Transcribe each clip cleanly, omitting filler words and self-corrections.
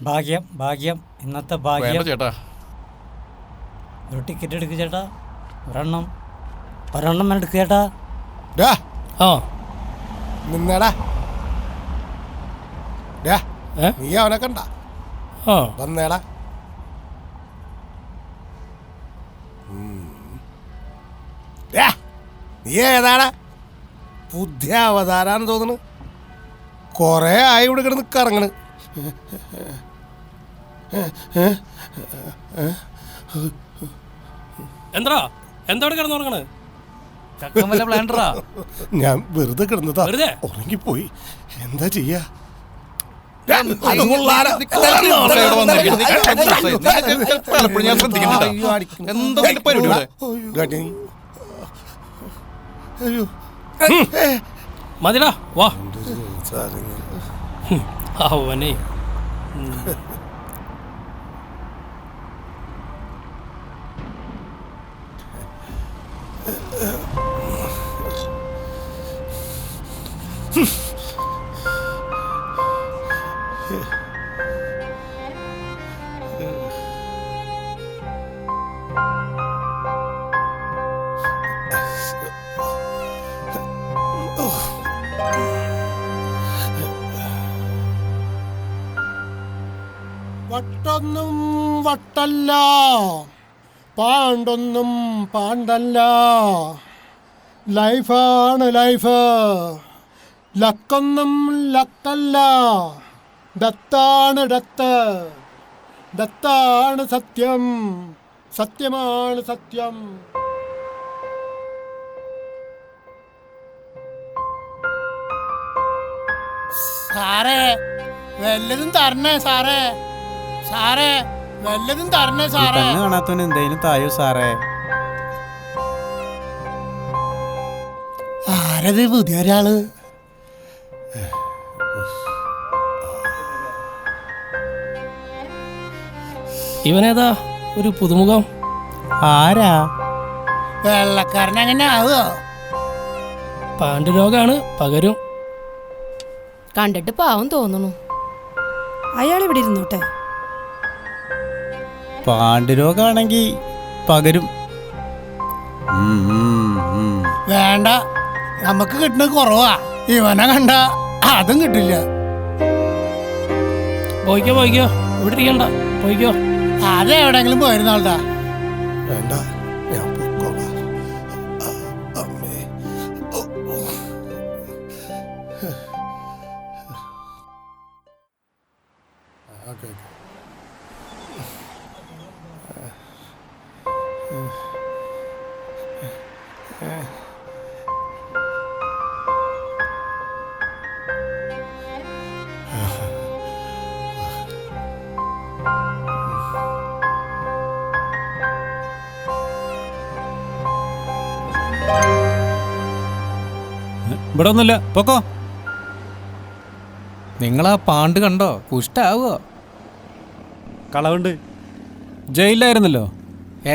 ഭാഗ്യം ഭാഗ്യം ഇന്നത്തെ ഭാഗ്യം ചേട്ടാ. ഒരു ടിക്കറ്റ് എടുക്ക് ചേട്ടാ. ഒരെണ്ണം എടുക്ക് ചേട്ടാ. ആ നിന്നടാ. നീ അവനെ കണ്ട വന്നേടാ. നീ ഏതാടാ? പുതിയ അവതാരാന്ന് തോന്നുന്നു. കൊറേ ആയി ഇവിടെ കിടന്ന് കറങ്ങണ്. എന്താ കിടന്നുറങ്ങണ്? ഞാൻ വെറുതെ കിടന്നതാ, ഉറങ്ങിപ്പോയി. എന്താ ചെയ്യാ? മതിടാ വാ. അവനെ വട്ടൊന്നും വട്ടല്ല, പാണ്ടൊന്നും പാണ്ടല്ല. ലൈഫാണ് ലൈഫ്, ലക്കൊന്നും ലക്കല്ല. ഡത്താണ് ഡത്ത്, ഡത്താണ് സത്യം, സത്യമാണ് സത്യം. സാറേ വല്ലതും തരണേ സാറേ. സാറേ വല്ലതും തരണേ സാറേ. കാണാത്തവന് എന്തേലും തായോ സാറേ. ആരത് പുതിയ ഒരാള്? ഇവനേതാ ഒരു പുതുമുഖം? ആരാ? വെള്ളക്കാരൻ അങ്ങനെ ആവോ? പാണ്ഡുരോഗാണ്, പകരും. കണ്ടിട്ട് പാവം തോന്നുന്നു. അയാൾ ഇവിടെ ഇരുന്നോട്ടെ. പാണ്ഡുരോഗാണെങ്കി പകരും. വേണ്ട, നമുക്ക് കിട്ടുന്നത് കുറവാ. ഇവനെ കണ്ട അതും കിട്ടില്ല. പോയിക്കോ ഇവിടെ ഇരിക്കണ്ട, പോയിക്കോ. അതെവിടെങ്കിലും പോയിരുന്നാൾട്ടാ. വേണ്ട, ഞാൻ പൊക്കോളാം. അമ്മേ. ഇവിടെ ഒന്നുമില്ല, പൊക്കോ. നിങ്ങളാ പാണ്ട് കണ്ടോ? പുഷ്ടാവോ? കളവുണ്ട്. ജയിലായിരുന്നല്ലോ.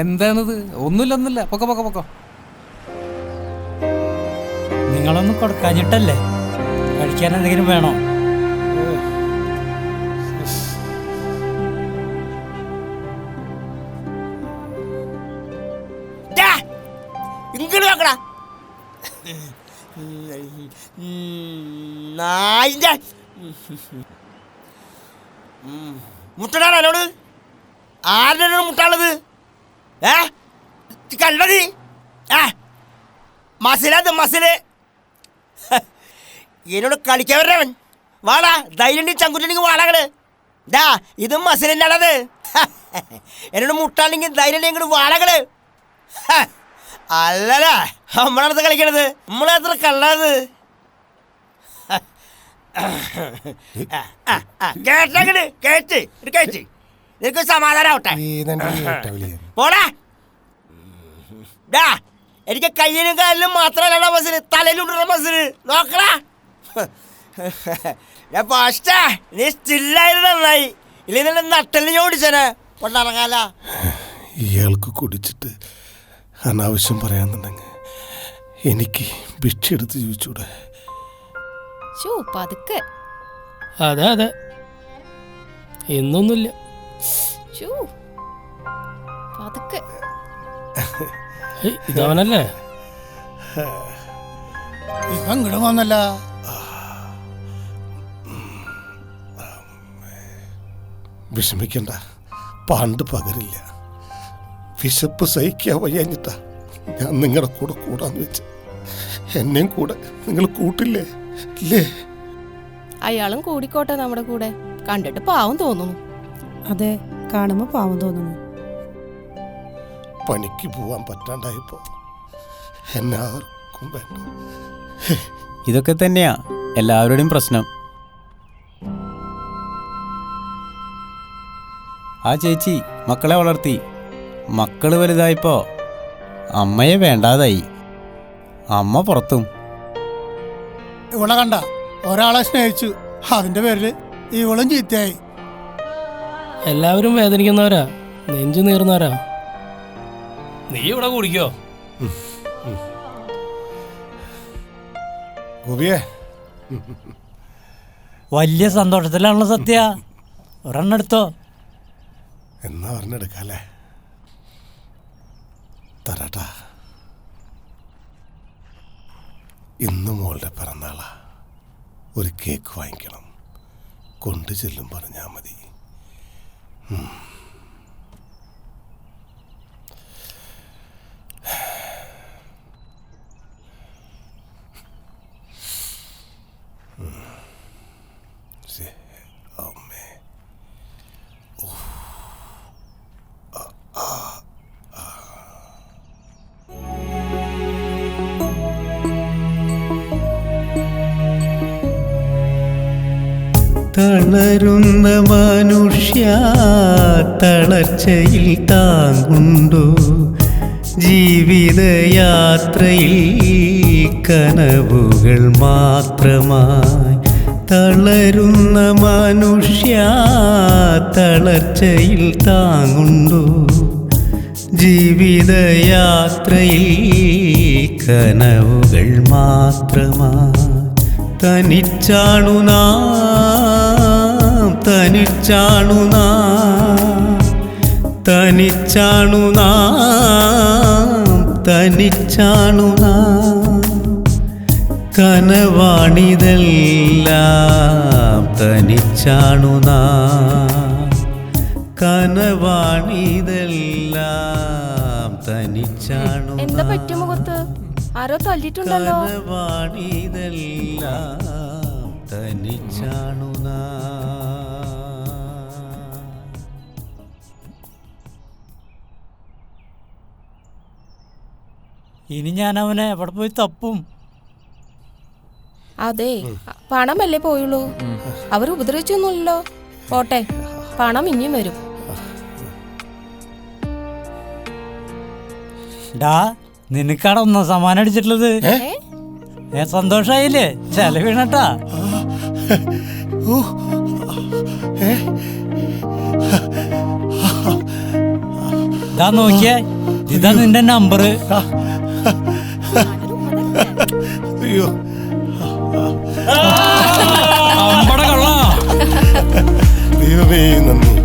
എന്താണിത്? ഒന്നുമില്ല, പൊക്കോ. നിങ്ങളൊന്നും കൊടുക്കാഞ്ഞിട്ടല്ലേ? കഴിക്കാൻ എന്തെങ്കിലും വേണോ? ഇങ്ങോട്ട് നോക്കടാ. നായിന്റെ മുട്ടടാ എന്നോട്. ആരുടെ മുട്ടാളത്? കണ്ടത് മസിലത് മസില്. എന്നോട് കളിക്കാൻ വരണവൻ. വാടാ, ധൈര്യം ചങ്കുറ്റെങ്കിൽ വാടാകള്. ഇത് മസിലിൻ്റെത്. എന്നോട് മുട്ടാണെങ്കിൽ ധൈര്യം ഇങ്ങോട്ട് വാടകള്. അല്ലടാ, നമ്മളടുത്ത് കളിക്കണത്. നമ്മളെത്ര കള്ളത് കേട്ടങ്ങട് കേട്ട് നിനക്ക് സമാധാനാവട്ടെ. പോടാ. എനിക്ക് കയ്യിലും കാലിലും മാത്രമല്ല മസില്, തലയിലുണ്ട മസില്. നോക്കടാ. ഞാൻ ഫാസ്റ്റാ, നീ സ്റ്റില്ലായിരുന്നു നന്നായി. ഇല്ലെങ്കിൽ നിന്നെ നട്ടലിന് ചോദിച്ചനെ കൊണ്ടിറങ്ങാല. ഇയാൾക്ക് കുടിച്ചിട്ട് അനാവശ്യം പറയാന്നുണ്ടെങ്കിൽ എനിക്ക് ഭിക്ഷയെടുത്ത് ജീവിച്ചൂടെ? പതുക്കെ. അതെ എന്നൊന്നുമില്ല. ഛൂ, പതുക്കെ. ഇതവനല്ലേ? ഇങ്ങോട്ട് വന്നല്ല. വിഷമിക്കണ്ട, പണ്ട് പകരില്ല. വിശപ്പ് സഹിക്കാൻ വയ്യാഞ്ഞിട്ടാ ഞാൻ നിങ്ങളുടെ കൂടെ കൂടാന്ന് വെച്ച്. എന്നെയും കൂടെ നിങ്ങൾ കൂട്ടില്ലേ ഇല്ലേ? അയാളും കൂടിക്കോട്ടെ നമ്മുടെ കൂടെ. കണ്ടിട്ട് പാവം തോന്നുന്നു. അതെ, കാണുമ്പോ പാവം തോന്നുന്നു. പണിക്ക് പോവാൻ പറ്റാണ്ടായപ്പോ എന്നെ ആർക്കും വേണ്ട. ഇതൊക്കെ തന്നെയാ എല്ലാവരുടെയും പ്രശ്നം. ആ ചേച്ചി മക്കളെ വളർത്തി. മക്കള് വലുതായപ്പോ അമ്മയെ വേണ്ടാതായി. അമ്മ പുറത്തും. ഇവളെ കണ്ട ഒരാളെ സ്നേഹിച്ചു, അതിന്റെ പേരില് ഇവളും ചീത്തയായി. എല്ലാവരും വേദനിക്കുന്നവരാ, നെഞ്ചു നീർന്നവരാ. നീ ഇവിടെ കുടിക്കോ? ഗോപിയേ, വലിയ സന്തോഷത്തിലാണല്ലോ സത്യ. ഒരെണ്ണം എടുത്തോ. എന്നാ പറഞ്ഞെടുക്കാല്ലേ? തരാട്ടാ. ഇന്ന് മോളുടെ പിറന്നാളാ. ഒരു കേക്ക് വാങ്ങിക്കണം. കൊണ്ടു ചെല്ലും പറഞ്ഞാ മതി. അമ്മേ, തളരുന്ന മനുഷ്യ തളർച്ചയിൽ താങ്ങുണ്ടോ? ജീവിതയാത്രയിൽ കനവുകൾ മാത്രമായി. തളരുന്ന മനുഷ്യ തളർച്ചയിൽ താങ്ങുണ്ടോ? ജീവിതയാത്രയിൽ കനവുകൾ മാത്രമായി. തനിച്ചാണു നാം, തനിച്ചാണു നാം, തനിച്ചാണു നാം, തനിച്ചാണു നാം. കനവാണിതെല്ലാം തനിച്ചാണു നാം, കനവാണിതെല്ലാം തനിച്ചാണു എന്താ പറ്റിയ മുഖത്ത്? ആരോ തല്ലിട്ടുണ്ടല്ലോ. കനവാണിതെല്ലാം തനിച്ചാണു നാം. ഇനി ഞാൻ അവനെ എവിടെ പോയി തപ്പും? അതെ, പണമല്ലേ പോയുള്ളൂ. അവർ ഉപദ്രവിച്ചൊന്നുമില്ലല്ലോ. പോട്ടെ, പണം ഇനിയും വരും. ഡാ, നിനക്കാണ് ഒന്നാം സമ്മാനം അടിച്ചിട്ടുള്ളത്. സന്തോഷായില്ലേ? ചെലവീണട്ടാ. ഇതാ നോക്കിയേ, ഇതാ നിന്റെ നമ്പർ. അയ്യോ, അമ്പട കള്ള. ദൈവമേ നന്ദി.